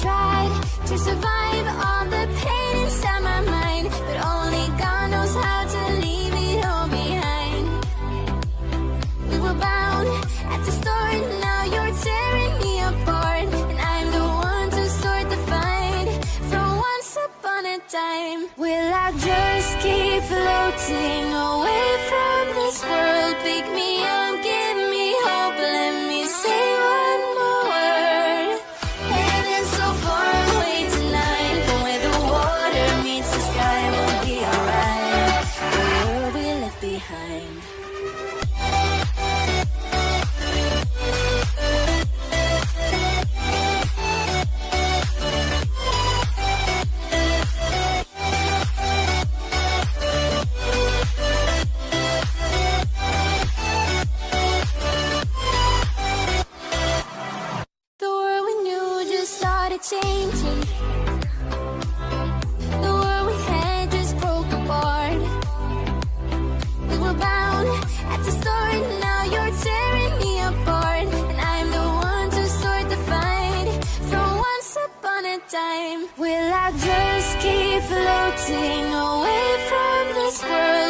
tried to survive all the pain inside my mind, but only God knows how to leave it all behind. We were bound at the start, now you're tearing me apart, and I'm the one to start the fight from once upon a time. Will I just keep floating away from this world? Pick me up, give me hope, let me say one more word. Heaven's so far away tonight, but where the water meets the sky, we'll be alright. The world we left behind. Changing. The world we had just broke apart. We were bound at the start, now you're tearing me apart, and I'm the one to start the fight from once upon a time. Will I just keep floating away from this world?